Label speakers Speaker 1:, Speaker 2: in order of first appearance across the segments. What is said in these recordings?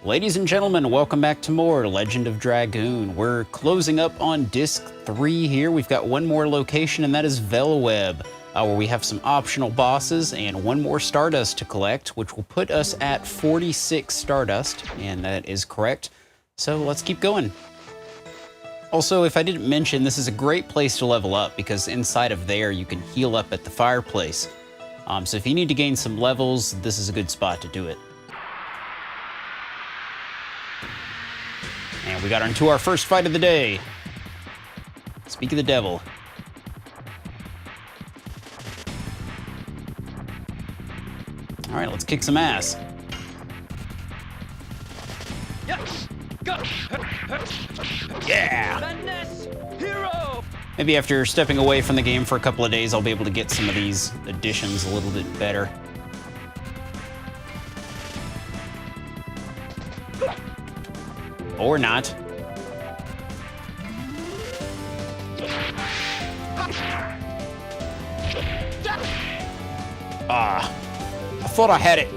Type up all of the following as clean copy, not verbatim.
Speaker 1: Ladies and gentlemen, welcome back to more Legend of Dragoon. We're closing up on Disc 3 here. We've got one more location, and that is Vellweb, where we have some optional bosses and one more Stardust to collect, which will put us at 46 Stardust, and that is correct. So let's keep going. Also, if I didn't mention, this is a great place to level up because inside of there you can heal up at the fireplace. So if you need to gain some levels, this is a good spot to do it. And we got into our first fight of the day. Speak of the devil. All right, let's kick some ass. Yeah! Maybe after stepping away from the game for a couple of days, I'll be able to get some of these additions a little bit better. Or not. Ah, I thought I had it.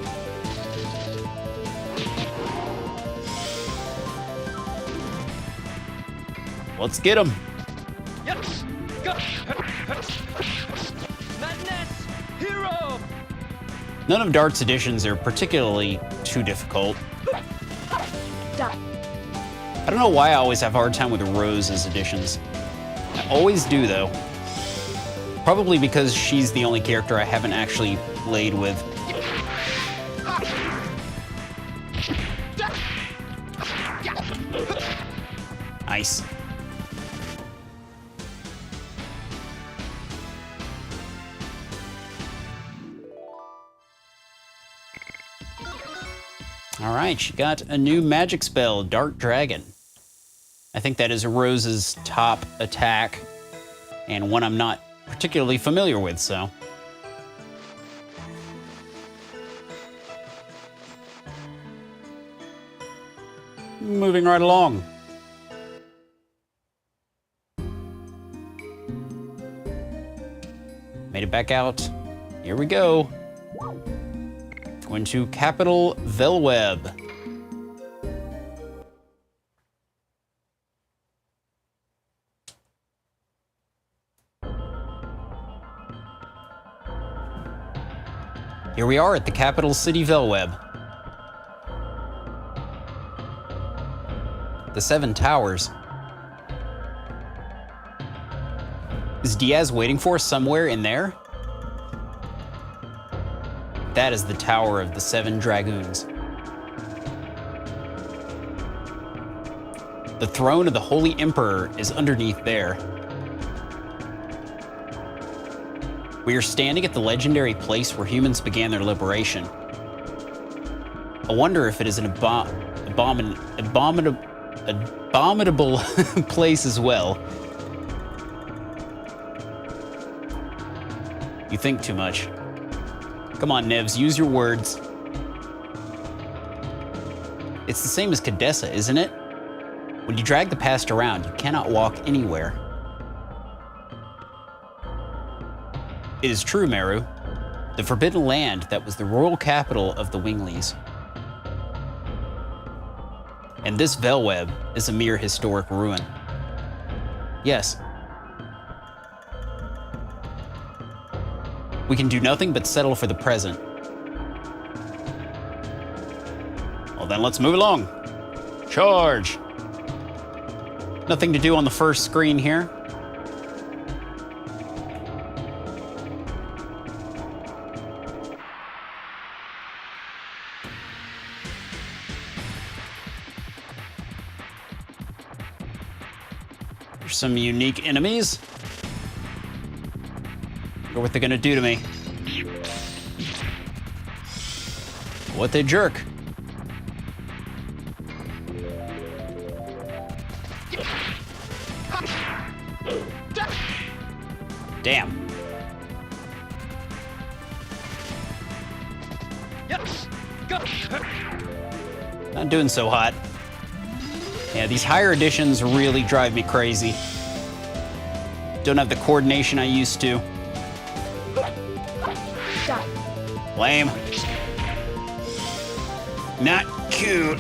Speaker 1: Let's get him. None of Dart's additions are particularly too difficult. I don't know why I always have a hard time with Rose's additions. I always do, though. Probably because she's the only character I haven't actually played with. Nice. All right, she got a new magic spell, Dark Dragon. I think that is Rose's top attack, and one I'm not particularly familiar with, so. Moving right along. Made it back out. Here we go. Going to Capital Vellweb. Here we are at the capital city, Vellweb. The Seven Towers. Is Diaz waiting for us somewhere in there? That is the Tower of the Seven Dragoons. The throne of the Holy Emperor is underneath there. We are standing at the legendary place where humans began their liberation. I wonder if it is an abominable place as well. You think too much. Come on, Nevs, use your words. It's the same as Cadessa, isn't it? When you drag the past around, you cannot walk anywhere. It is true, Meru. The Forbidden Land that was the royal capital of the Winglies. And this Vellweb is a mere historic ruin. Yes. We can do nothing but settle for the present. Well then, let's move along. Charge! Nothing to do on the first screen here. There's some unique enemies. Or what they're gonna do to me. What they jerk. Damn. Not doing so hot. Yeah, these higher editions really drive me crazy. Don't have the coordination I used to. Lame. Not cute.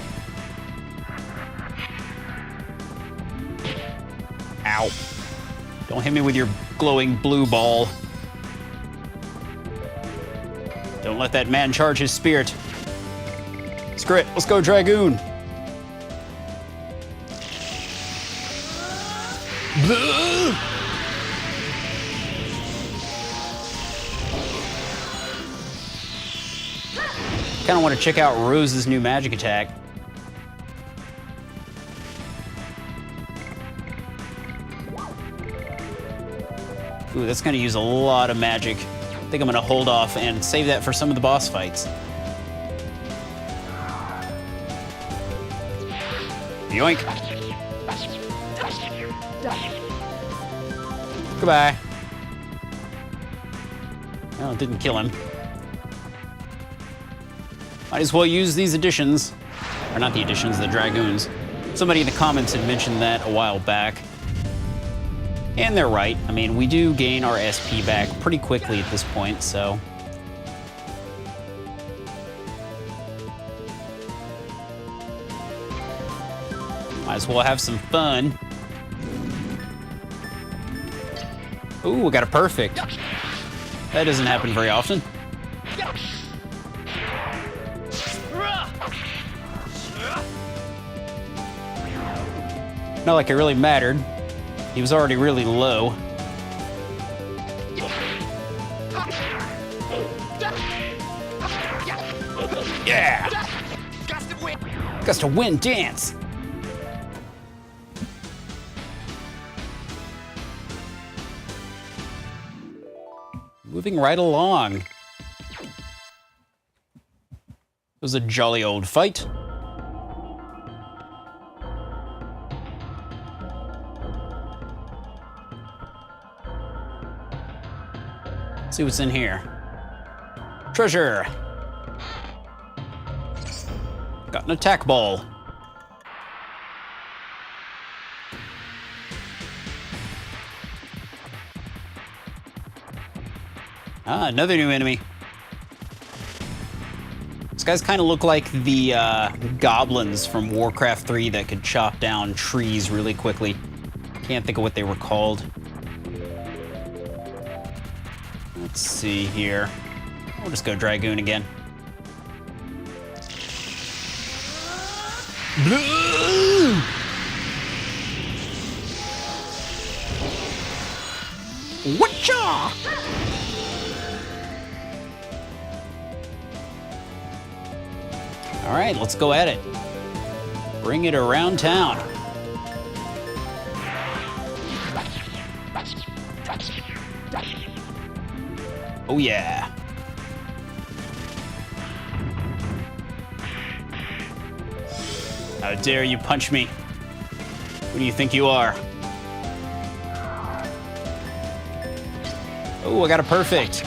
Speaker 1: Ow. Don't hit me with your glowing blue ball. Don't let that man charge his spirit. Screw it, let's go Dragoon. Kind of want to check out Rose's new magic attack. Ooh, that's going to use a lot of magic. I think I'm going to hold off and save that for some of the boss fights. Yoink. Goodbye. Well, it didn't kill him. Might as well use these additions. Or not the additions, the Dragoons. Somebody in the comments had mentioned that a while back. And they're right. I mean, we do gain our SP back pretty quickly at this point, so. Might as well have some fun. Ooh, we got a perfect. That doesn't happen very often. Not like it really mattered. He was already really low. Yeah! Gust of wind dance! Moving right along. It was a jolly old fight. See what's in here. Treasure. Got an attack ball. Ah, another new enemy. These guys kind of look like the goblins from Warcraft 3 that could chop down trees really quickly. Can't think of what they were called. Let's see here. We'll just go Dragoon again. Whatcha? All right, let's go at it. Bring it around town. Oh yeah. How dare you punch me? Who do you think you are? Oh, I got a perfect.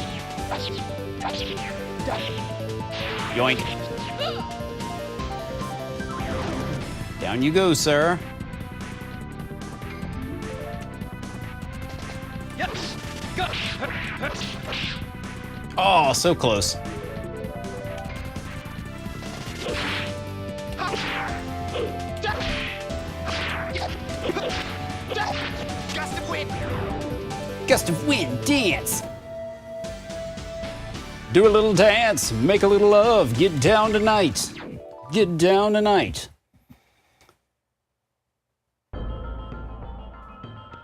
Speaker 1: Yoink. Down you go, sir. Oh, so close. Gust of wind dance. Do a little dance, make a little love, get down tonight. Get down tonight.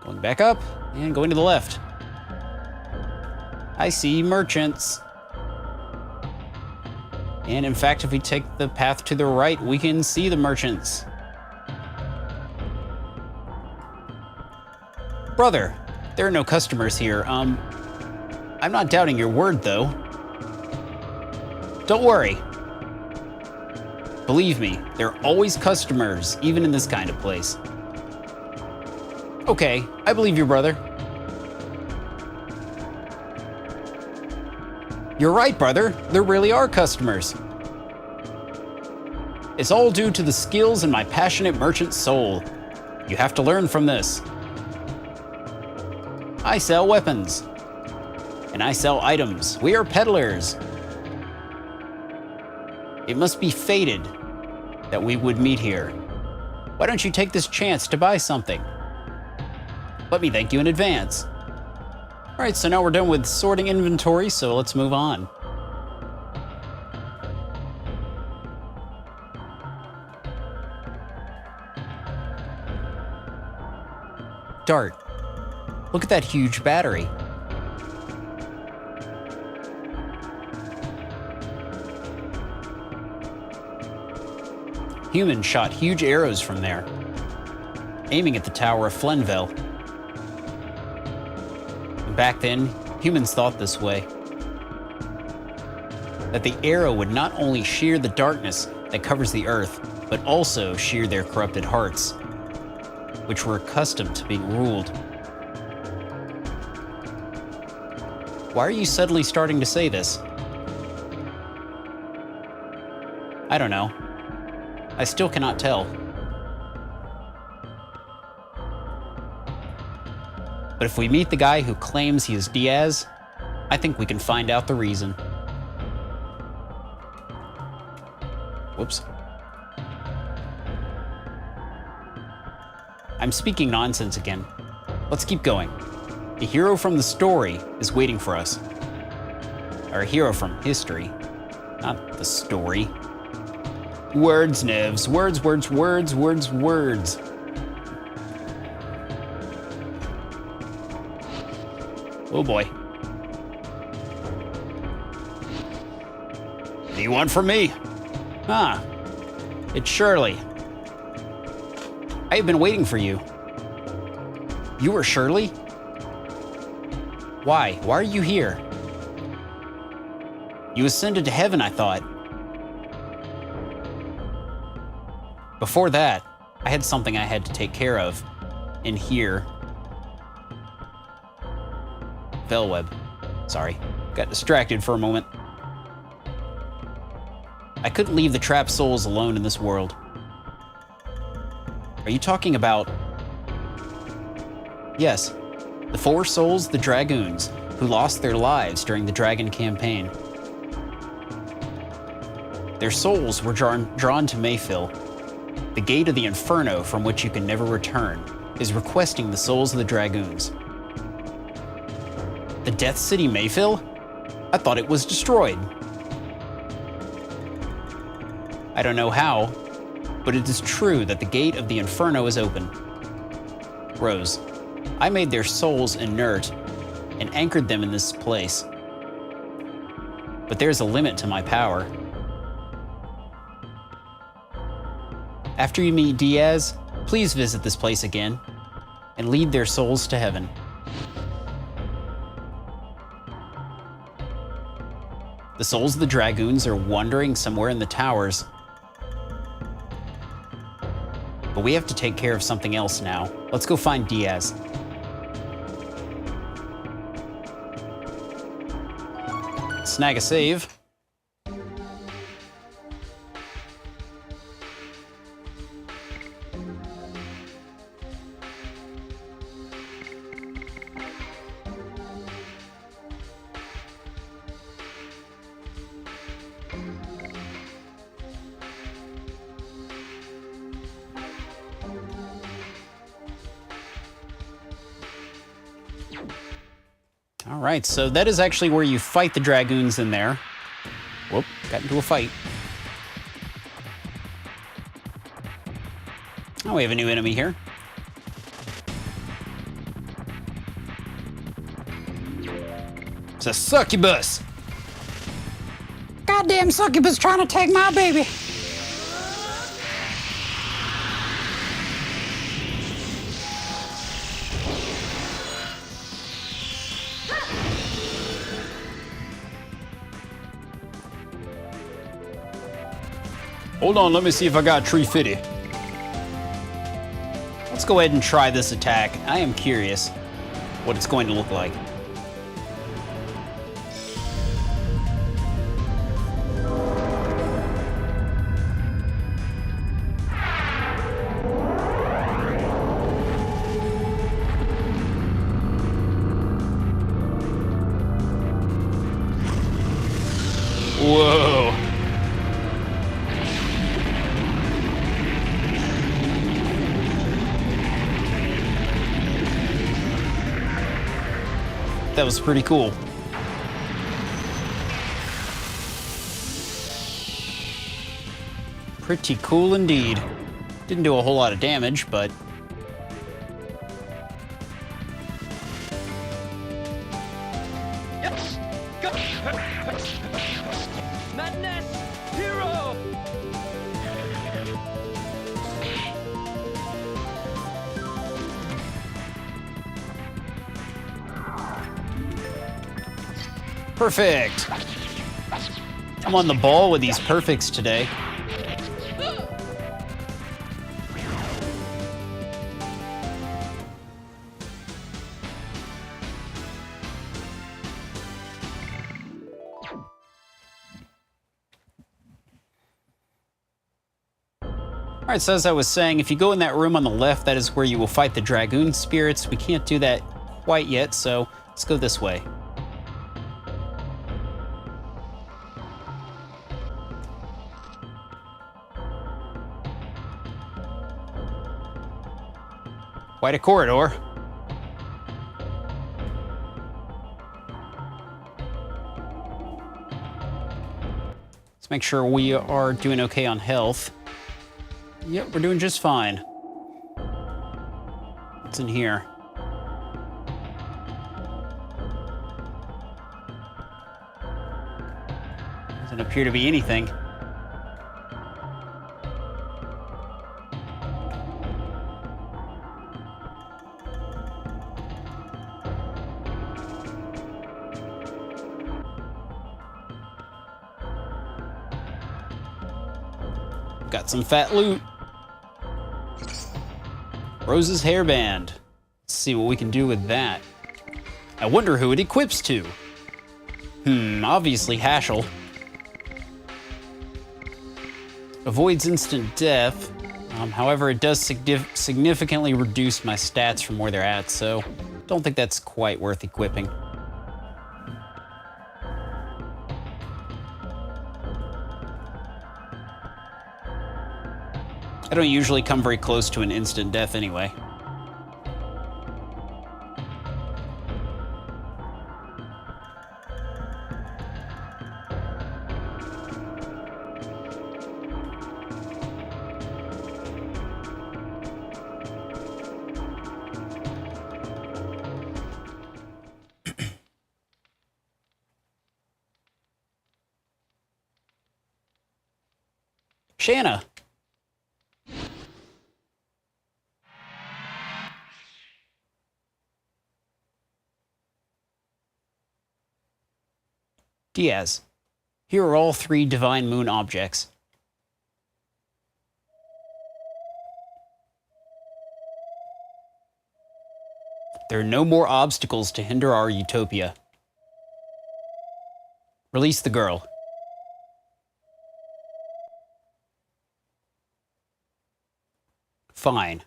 Speaker 1: Going back up and going to the left. I see merchants. And in fact, if we take the path to the right, we can see the merchants. Brother, there are no customers here. I'm not doubting your word, though. Don't worry. Believe me, there are always customers, even in this kind of place. Okay, I believe you, brother. You're right, brother. There really are customers. It's all due to the skills in my passionate merchant soul. You have to learn from this. I sell weapons. And I sell items. We are peddlers. It must be fated that we would meet here. Why don't you take this chance to buy something? Let me thank you in advance. All right, so now we're done with sorting inventory, so let's move on. Dart, look at that huge battery. Humans shot huge arrows from there, aiming at the Tower of Flenville. Back then, humans thought this way, that the arrow would not only shear the darkness that covers the earth, but also shear their corrupted hearts, which were accustomed to being ruled. Why are you suddenly starting to say this? I don't know. I still cannot tell. But if we meet the guy who claims he is Diaz, I think we can find out the reason. Whoops. I'm speaking nonsense again. Let's keep going. A hero from the story is waiting for us. Or a hero from history, not the story. Words, Nevs. Words, words, words, words, words. Oh boy. What do you want from me? Ah, it's Shirley. I have been waiting for you. You are Shirley? Why? Why are you here? You ascended to heaven, I thought. Before that, I had something I had to take care of. In here. Vellweb. Sorry, got distracted for a moment. I couldn't leave the trapped souls alone in this world. Are you talking about... Yes, the 4 souls, the Dragoons, who lost their lives during the Dragon campaign. Their souls were drawn to Mayfill. The gate of the Inferno, from which you can never return, is requesting the souls of the Dragoons. The Death City Mayfill? I thought it was destroyed. I don't know how, but it is true that the gate of the Inferno is open. Rose, I made their souls inert and anchored them in this place. But there's a limit to my power. After you meet Diaz, please visit this place again and lead their souls to heaven. The souls of the Dragoons are wandering somewhere in the towers. But we have to take care of something else now. Let's go find Diaz. Snag a save. All right, so that is actually where you fight the Dragoons in there. Whoop, got into a fight. Oh, we have a new enemy here. It's a succubus.
Speaker 2: Goddamn succubus trying to take my baby.
Speaker 1: Hold on, let me see if I got Tree Fitty. Let's go ahead and try this attack. I am curious what it's going to look like. Whoa. That was pretty cool. Pretty cool indeed. Didn't do a whole lot of damage, but...
Speaker 3: Madness! Hero!
Speaker 1: Perfect! I'm on the ball with these perfects today. Alright, so as I was saying, if you go in that room on the left, that is where you will fight the Dragoon spirits. We can't do that quite yet, so let's go this way. Quite a corridor. Let's make sure we are doing okay on health. Yep, we're doing just fine. What's in here? Doesn't appear to be anything. Got some fat loot. Rose's hairband. Let's see what we can do with that. I wonder who it equips to. Obviously Hashel. Avoids instant death. However, it does significantly reduce my stats from where they're at, so don't think that's quite worth equipping. I don't usually come very close to an instant death anyway. Shanna. Diaz, here are all 3 Divine Moon objects. There are no more obstacles to hinder our utopia. Release the girl. Fine.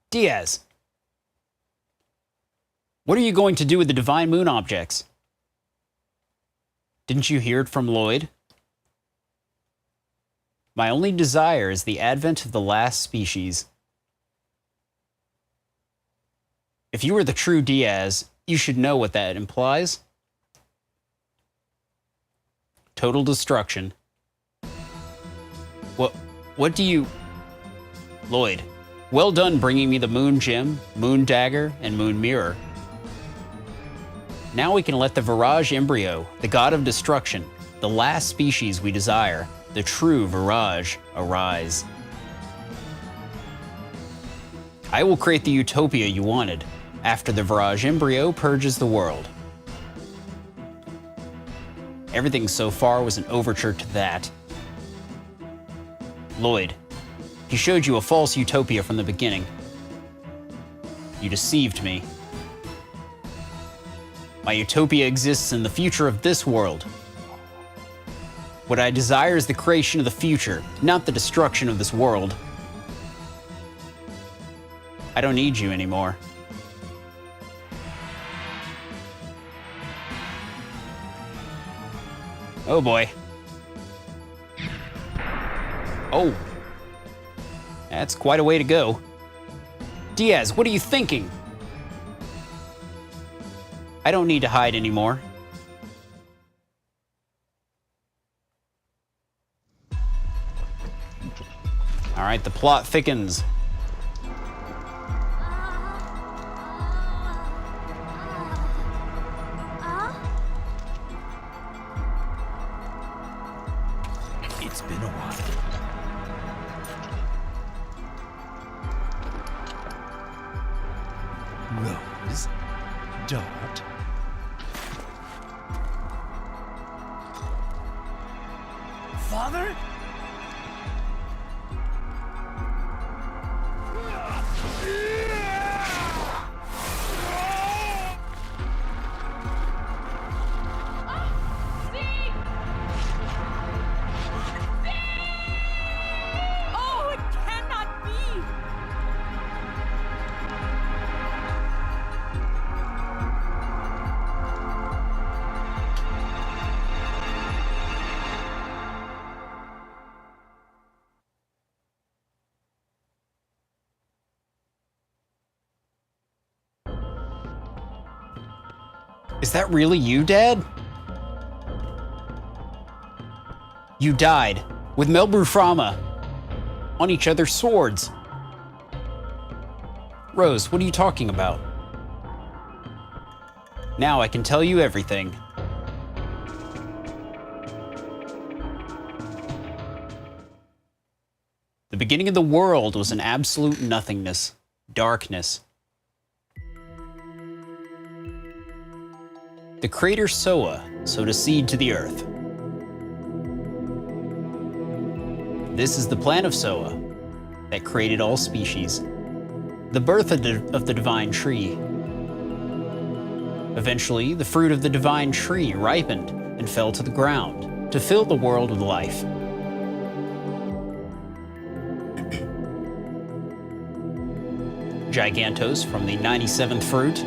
Speaker 1: Diaz, what are you going to do with the Divine Moon objects? Didn't you hear it from Lloyd? My only desire is the advent of the last species. If you are the true Diaz, you should know what that implies. Total destruction. What do you... Lloyd. Well done bringing me the Moon Gem, Moon Dagger, and Moon Mirror. Now we can let the Virage Embryo, the god of destruction, the last species we desire, the true Virage, arise. I will create the utopia you wanted, after the Virage Embryo purges the world. Everything so far was an overture to that. Lloyd. He showed you a false utopia from the beginning. You deceived me. My utopia exists in the future of this world. What I desire is the creation of the future, not the destruction of this world. I don't need you anymore. Oh boy. Oh. That's quite a way to go. Diaz, what are you thinking? I don't need to hide anymore. All right, the plot thickens.
Speaker 4: It's been a while. Rose, Dart. Father?
Speaker 5: Oh, it cannot be!
Speaker 1: Is that really you, Dad? You died with Melbruframa on each other's swords. Rose, what are you talking about? Now I can tell you everything. The beginning of the world was an absolute nothingness, darkness. The creator Soa sowed a seed to the earth. This is the plan of Soa that created all species. The birth of the divine tree. Eventually, the fruit of the divine tree ripened and fell to the ground to fill the world with life. Gigantos from the 97th fruit.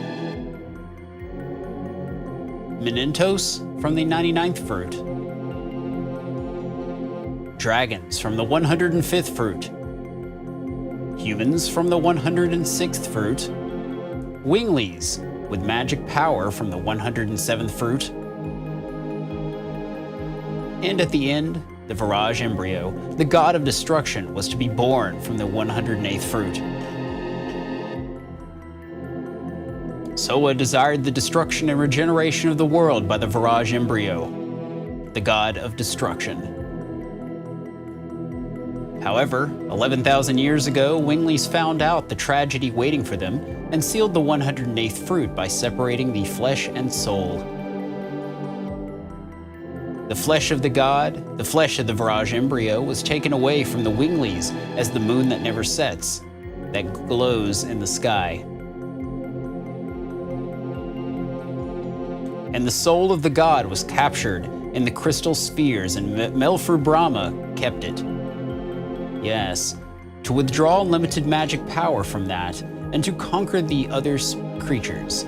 Speaker 1: Menentos from the 99th fruit. Dragons from the 105th fruit. Humans from the 106th fruit. Winglies with magic power from the 107th fruit. And at the end, the Virage embryo, the god of destruction, was to be born from the 108th fruit. Soa desired the destruction and regeneration of the world by the Virage embryo, the god of destruction. However, 11,000 years ago, Winglies found out the tragedy waiting for them and sealed the 108th fruit by separating the flesh and soul. The flesh of the god, the flesh of the Virage embryo, was taken away from the Winglies as the moon that never sets, that glows in the sky. And the soul of the god was captured in the crystal spheres, and Melbruframa kept it. Yes, to withdraw unlimited magic power from that, and to conquer the other creatures.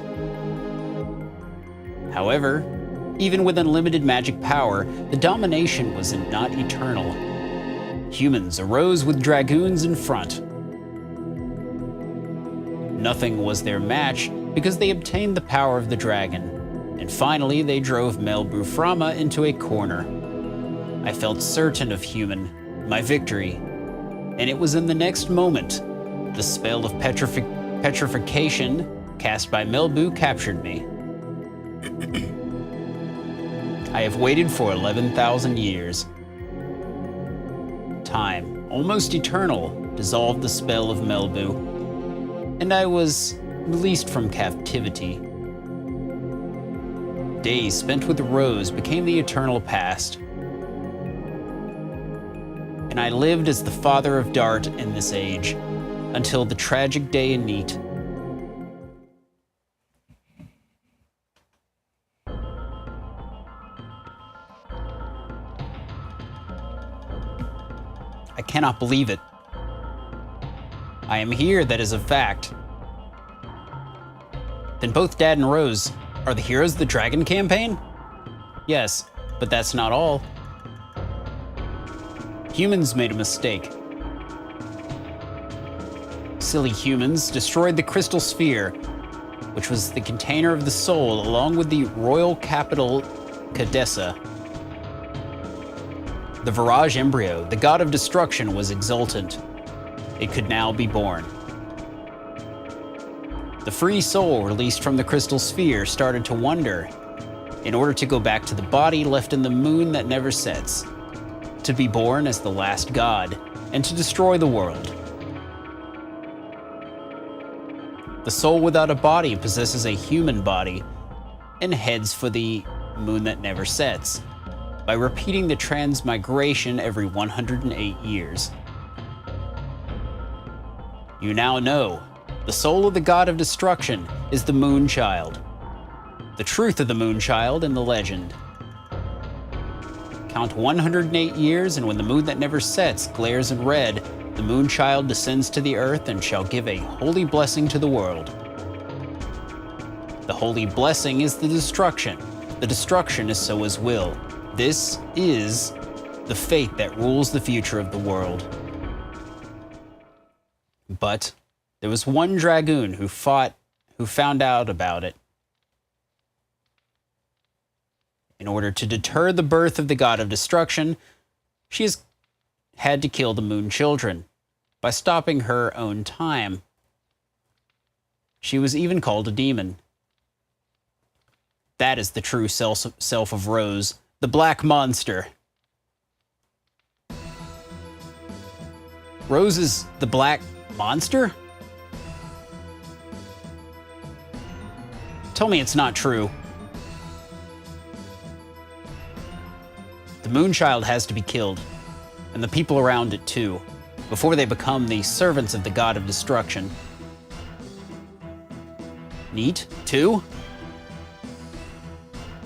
Speaker 1: However, even with unlimited magic power, the domination was not eternal. Humans arose with dragoons in front. Nothing was their match because they obtained the power of the dragon. And finally, they drove Melbruframa into a corner. I felt certain of my victory. And it was in the next moment, the spell of petrification cast by Melbu captured me. I have waited for 11,000 years. Time, almost eternal, dissolved the spell of Melbu, and I was released from captivity. Days spent with Rose became the eternal past. And I lived as the father of Dart in this age, until the tragic day in Neat. I cannot believe it. I am here, that is a fact. Then both Dad and Rose are the heroes of the Dragon campaign? Yes, but that's not all. Humans made a mistake. silly humans destroyed the crystal sphere, which was the container of the soul, along with the royal capital, Cadessa. The Virage embryo, the god of destruction, was exultant. It could now be born. The free soul released from the crystal sphere started to wonder, in order to go back to the body left in the moon that never sets, to be born as the last god, and to destroy the world. The soul without a body possesses a human body and heads for the moon that never sets, by repeating the transmigration every 108 years. You now know, the soul of the god of destruction is the moon child. The truth of the moon child and the legend. Count 108 years, and when the moon that never sets glares in red, the moon child descends to the earth and shall give a holy blessing to the world. The holy blessing is the destruction. The destruction is so his will. This is the fate that rules the future of the world. But there was one dragoon who found out about it. In order to deter the birth of the god of destruction, she has had to kill the moon children by stopping her own time. She was even called a demon. That is the true self of Rose, the black monster. Rose is the black monster? Tell me it's not true. The Moonchild has to be killed, and the people around it too, before they become the servants of the god of destruction. Neat, too?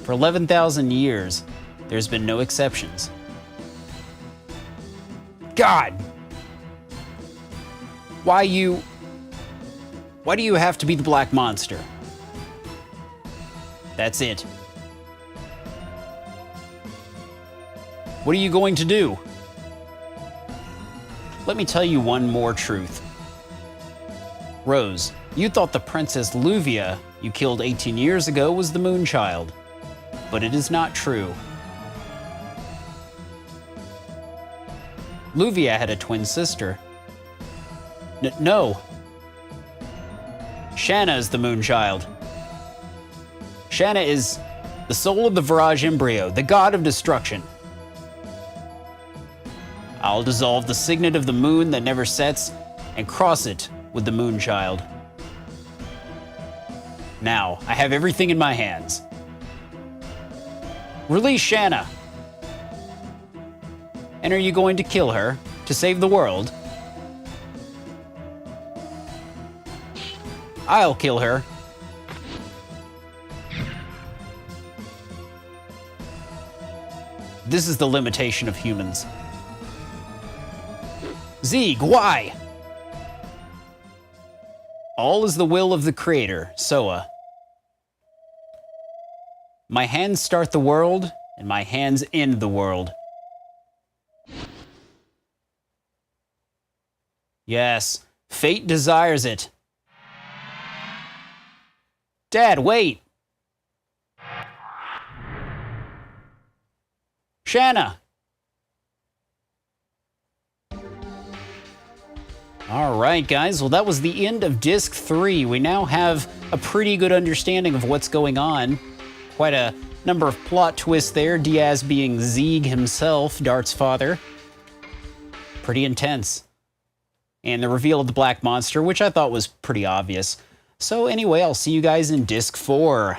Speaker 1: For 11,000 years, there's been no exceptions. God! Why do you have to be the black monster? That's it. What are you going to do? Let me tell you one more truth. Rose, you thought the Princess Luvia you killed 18 years ago was the Moonchild, but it is not true. Luvia had a twin sister. No. Shanna is the Moonchild. Shanna is the soul of the Virage embryo, the god of destruction. I'll dissolve the signet of the moon that never sets and cross it with the Moonchild. Now, I have everything in my hands. Release Shanna. And are you going to kill her to save the world? I'll kill her. This is the limitation of humans. Zeeg, why? All is the will of the creator, Soa. My hands start the world, and my hands end the world. Yes, fate desires it. Dad, wait! Shanna! All right, guys. Well, that was the end of Disc 3. We now have a pretty good understanding of what's going on. Quite a number of plot twists there, Diaz being Zeeg himself, Dart's father. Pretty intense. And the reveal of the Black Monster, which I thought was pretty obvious. So anyway, I'll see you guys in Disc 4.